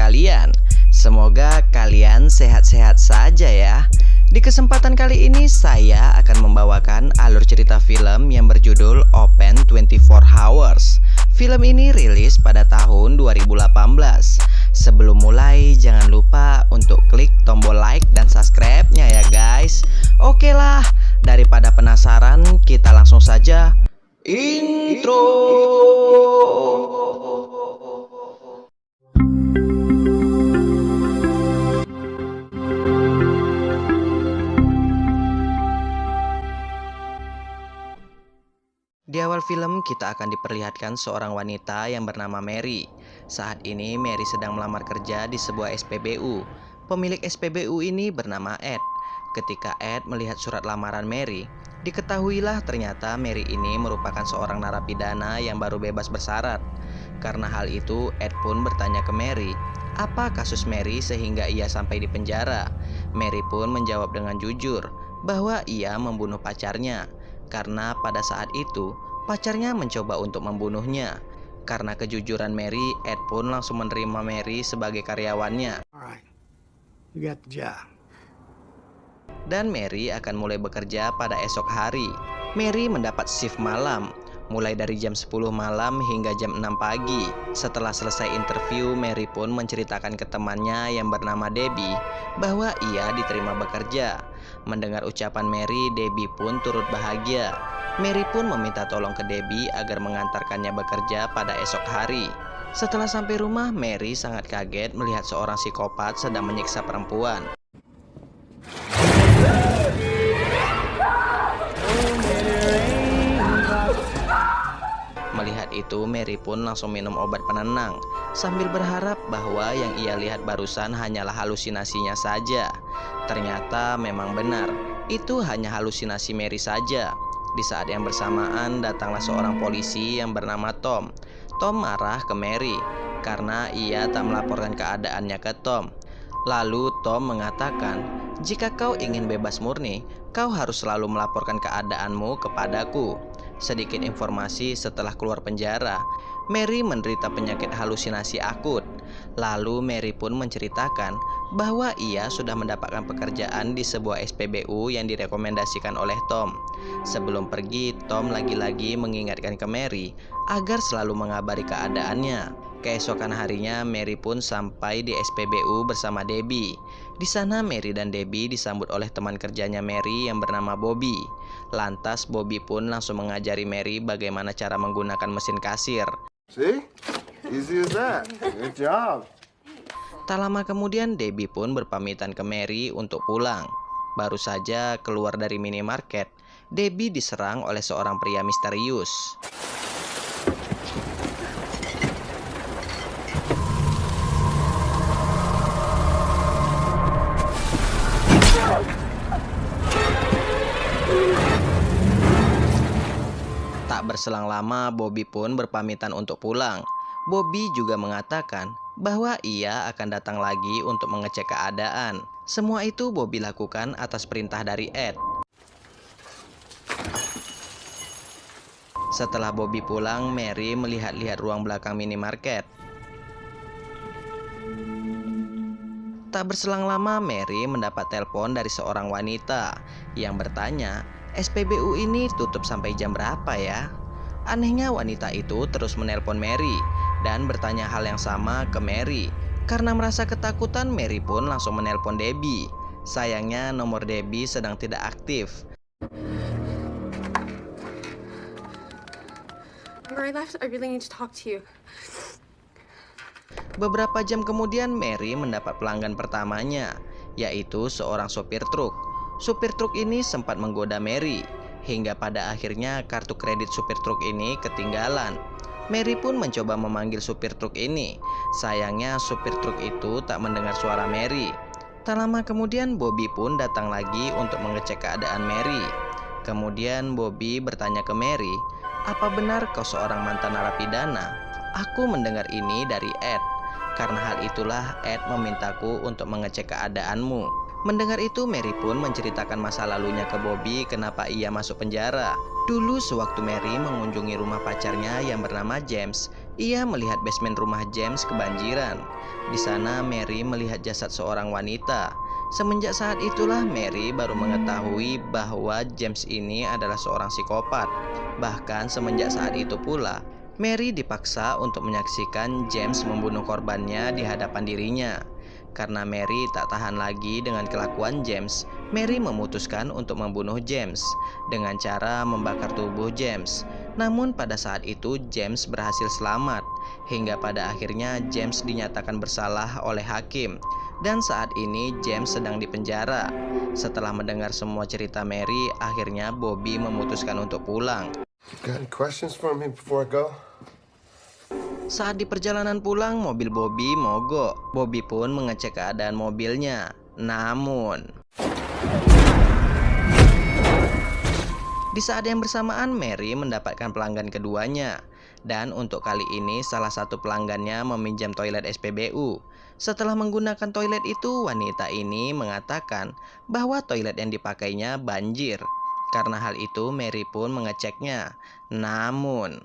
kalian? Semoga kalian sehat-sehat saja ya. Di kesempatan kali ini saya akan membawakan alur cerita film yang berjudul Open 24 Hours. Film ini rilis pada tahun 2018. Sebelum mulai jangan lupa untuk klik tombol like dan subscribe-nya ya guys. Oke lah, daripada penasaran kita langsung saja intro. Di awal film kita akan diperlihatkan seorang wanita yang bernama Mary. Saat ini Mary sedang melamar kerja di sebuah SPBU. Pemilik SPBU ini bernama Ed. Ketika Ed melihat surat lamaran Mary, diketahuilah ternyata Mary ini merupakan seorang narapidana yang baru bebas bersyarat. Karena hal itu, Ed pun bertanya ke Mary, apa kasus Mary sehingga ia sampai di penjara? Mary pun menjawab dengan jujur bahwa ia membunuh pacarnya. Karena pada saat itu pacarnya mencoba untuk membunuhnya. Karena kejujuran Mary, Ed pun langsung menerima Mary sebagai karyawannya. Dan Mary akan mulai bekerja pada esok hari. Mary mendapat shift malam, mulai dari jam 10 malam hingga jam 6 pagi. Setelah selesai interview, Mary pun menceritakan ke temannya yang bernama Debbie bahwa ia diterima bekerja. Mendengar ucapan Mary, Debbie pun turut bahagia. Mary pun meminta tolong ke Debbie agar mengantarkannya bekerja pada esok hari. Setelah sampai rumah, Mary sangat kaget melihat seorang psikopat sedang menyiksa perempuan. Melihat itu, Mary pun langsung minum obat penenang sambil berharap bahwa yang ia lihat barusan hanyalah halusinasinya saja. Ternyata memang benar, itu hanya halusinasi Mary saja. Di saat yang bersamaan datanglah seorang polisi yang bernama Tom. Tom marah ke Mary karena ia tak melaporkan keadaannya ke Tom. Lalu Tom mengatakan, jika kau ingin bebas murni, kau harus selalu melaporkan keadaanmu kepadaku. Sedikit informasi, setelah keluar penjara, Mary menderita penyakit halusinasi akut. Lalu Mary pun menceritakan bahwa ia sudah mendapatkan pekerjaan di sebuah SPBU yang direkomendasikan oleh Tom. Sebelum pergi, Tom lagi-lagi mengingatkan ke Mary agar selalu mengabari keadaannya. Keesokan harinya, Mary pun sampai di SPBU bersama Debbie. Di sana Mary dan Debbie disambut oleh teman kerjanya Mary yang bernama Bobby. Lantas Bobby pun langsung mengajari Mary bagaimana cara menggunakan mesin kasir. See? Easy as that. Good job. Tak lama kemudian Debbie pun berpamitan ke Mary untuk pulang. Baru saja keluar dari minimarket, Debbie diserang oleh seorang pria misterius. Tak berselang lama, Bobby pun berpamitan untuk pulang. Bobby juga mengatakan bahwa ia akan datang lagi untuk mengecek keadaan. Semua itu Bobby lakukan atas perintah dari Ed. Setelah Bobby pulang, Mary melihat-lihat ruang belakang minimarket. Tak berselang lama, Mary mendapat telepon dari seorang wanita yang bertanya, SPBU ini tutup sampai jam berapa ya? Anehnya wanita itu terus menelpon Mary dan bertanya hal yang sama ke Mary. Karena merasa ketakutan, Mary pun langsung menelpon Debbie. Sayangnya nomor Debbie sedang tidak aktif. I really need to talk to you. Beberapa jam kemudian Mary mendapat pelanggan pertamanya, yaitu seorang sopir truk. Supir truk ini sempat menggoda Mary, hingga pada akhirnya kartu kredit supir truk ini ketinggalan. Mary pun mencoba memanggil supir truk ini. Sayangnya supir truk itu tak mendengar suara Mary. Tak lama kemudian Bobby pun datang lagi untuk mengecek keadaan Mary. Kemudian Bobby bertanya ke Mary, apa benar kau seorang mantan narapidana? Aku mendengar ini dari Ed. Karena hal itulah Ed memintaku untuk mengecek keadaanmu. Mendengar itu, Mary pun menceritakan masa lalunya ke Bobby kenapa ia masuk penjara. Dulu sewaktu Mary mengunjungi rumah pacarnya yang bernama James, Ia melihat basement rumah James kebanjiran. Di sana Mary melihat jasad seorang wanita. Semenjak saat itulah Mary baru mengetahui bahwa James ini adalah seorang psikopat. Bahkan semenjak saat itu pula, Mary dipaksa untuk menyaksikan James membunuh korbannya di hadapan dirinya. Karena Mary tak tahan lagi dengan kelakuan James, Mary memutuskan untuk membunuh James dengan cara membakar tubuh James. Namun pada saat itu James berhasil selamat, hingga pada akhirnya James dinyatakan bersalah oleh hakim. Dan saat ini James sedang dipenjara. Setelah mendengar semua cerita Mary, akhirnya Bobby memutuskan untuk pulang. Got any questions for me before I go? Saat di perjalanan pulang, mobil Bobby mogok. Bobby pun mengecek keadaan mobilnya. Namun, di saat yang bersamaan Mary mendapatkan pelanggan keduanya. Dan untuk kali ini salah satu pelanggannya meminjam toilet SPBU. Setelah menggunakan toilet itu, wanita ini mengatakan bahwa toilet yang dipakainya banjir. Karena hal itu Mary pun mengeceknya. Namun,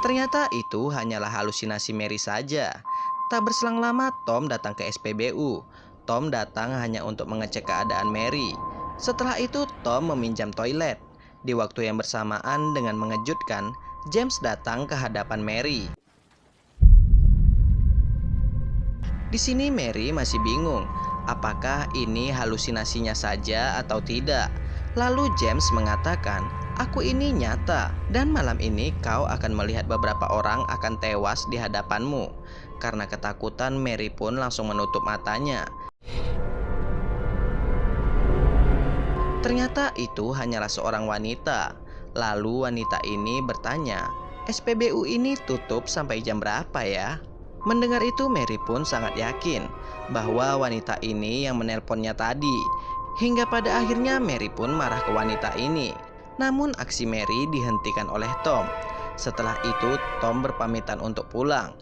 ternyata itu hanyalah halusinasi Mary saja. Tak berselang lama Tom datang ke SPBU. Tom datang hanya untuk mengecek keadaan Mary. Setelah itu Tom meminjam toilet. Di waktu yang bersamaan dengan mengejutkan, James datang ke hadapan Mary. Di sini Mary masih bingung, apakah ini halusinasinya saja atau tidak. Lalu James mengatakan, "Aku ini nyata, dan malam ini kau akan melihat beberapa orang akan tewas di hadapanmu." Karena ketakutan, Mary pun langsung menutup matanya. Ternyata itu hanyalah seorang wanita. Lalu wanita ini bertanya, "SPBU ini tutup sampai jam berapa ya?" Mendengar itu Mary pun sangat yakin bahwa wanita ini yang menelponnya tadi. Hingga pada akhirnya Mary pun marah ke wanita ini. Namun aksi Mary dihentikan oleh Tom. Setelah itu Tom berpamitan untuk pulang.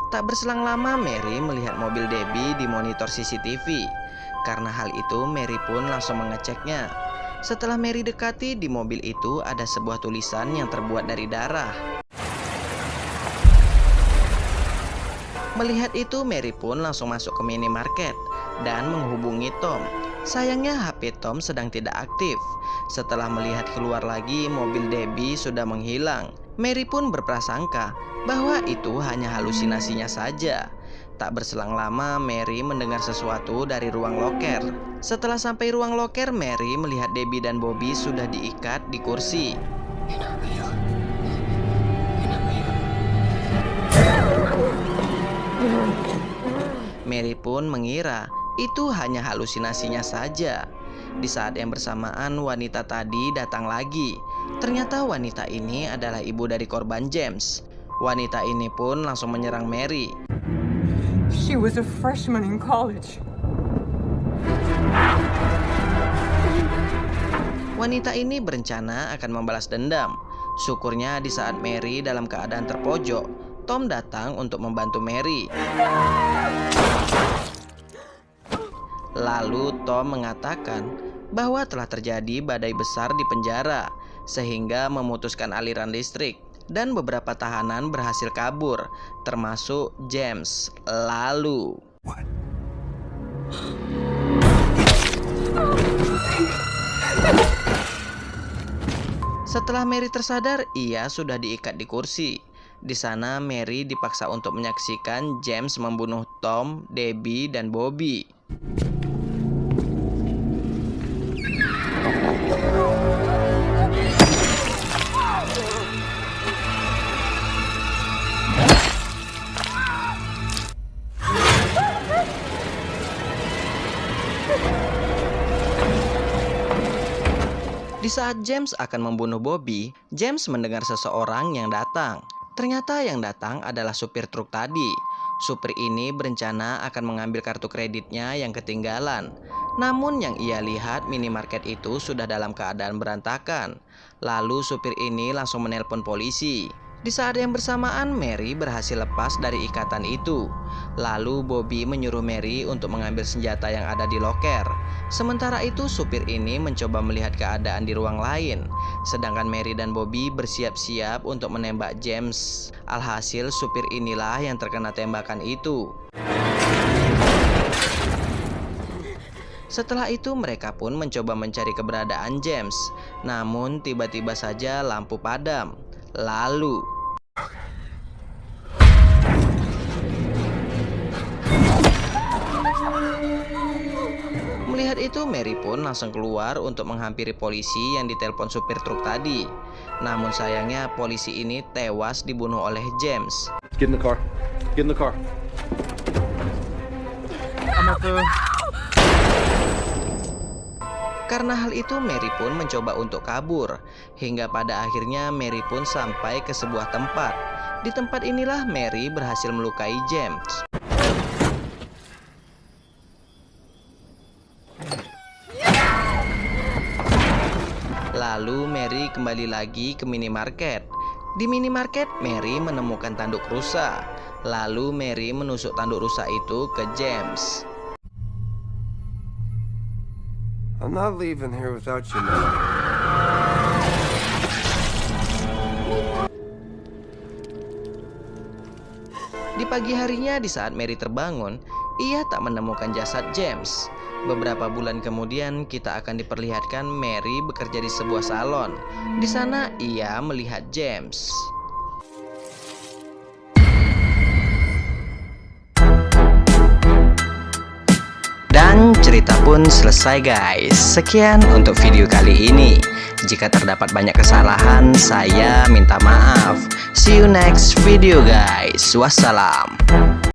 Tak berselang lama Mary melihat mobil Debbie di monitor CCTV. Karena hal itu Mary pun langsung mengeceknya. Setelah Mary dekati, di mobil itu ada sebuah tulisan yang terbuat dari darah. Melihat itu Mary pun langsung masuk ke minimarket dan menghubungi Tom. Sayangnya HP Tom sedang tidak aktif. Setelah melihat keluar lagi, mobil Debbie sudah menghilang. Mary pun berprasangka bahwa itu hanya halusinasinya saja. Tak berselang lama Mary mendengar sesuatu dari ruang loker. Setelah sampai ruang loker, Mary melihat Debbie dan Bobby sudah diikat di kursi. You're not real. You're not real. Mary pun mengira itu hanya halusinasinya saja. Di saat yang bersamaan wanita tadi datang lagi. Ternyata wanita ini adalah ibu dari korban James. Wanita ini pun langsung menyerang Mary. She was a freshman in college. Wanita ini berencana akan membalas dendam. Syukurnya di saat Mary dalam keadaan terpojok, Tom datang untuk membantu Mary. Lalu Tom mengatakan bahwa telah terjadi badai besar di penjara, sehingga memutuskan aliran listrik. Dan beberapa tahanan berhasil kabur, termasuk James. Lalu setelah Mary tersadar, ia sudah diikat di kursi. Di sana Mary dipaksa untuk menyaksikan James membunuh Tom, Debbie, dan Bobby. Di saat James akan membunuh Bobby, James mendengar seseorang yang datang. Ternyata yang datang adalah supir truk tadi. Supir ini berencana akan mengambil kartu kreditnya yang ketinggalan. Namun yang ia lihat minimarket itu sudah dalam keadaan berantakan. Lalu supir ini langsung menelpon polisi. Di saat yang bersamaan Mary berhasil lepas dari ikatan itu. Lalu Bobby menyuruh Mary untuk mengambil senjata yang ada di loker. Sementara itu supir ini mencoba melihat keadaan di ruang lain. Sedangkan Mary dan Bobby bersiap-siap untuk menembak James. Alhasil supir inilah yang terkena tembakan itu. Setelah itu mereka pun mencoba mencari keberadaan James. Namun tiba-tiba saja lampu padam. Lalu melihat itu Mary pun langsung keluar untuk menghampiri polisi yang ditelepon supir truk tadi. Namun sayangnya polisi ini tewas dibunuh oleh James. Get in the car. Get in the car. Karena hal itu Mary pun mencoba untuk kabur. Hingga pada akhirnya Mary pun sampai ke sebuah tempat. Di tempat inilah Mary berhasil melukai James. Lalu Mary kembali lagi ke minimarket. Di minimarket Mary menemukan tanduk rusa. Lalu Mary menusuk tanduk rusa itu ke James. I'm not leaving here without you now. Di pagi harinya di saat Mary terbangun, ia tak menemukan jasad James. Beberapa bulan kemudian kita akan diperlihatkan Mary bekerja di sebuah salon. Di sana ia melihat James. Dan cerita pun selesai guys. Sekian untuk video kali ini. Jika terdapat banyak kesalahan, saya minta maaf. See you next video guys. Wassalam.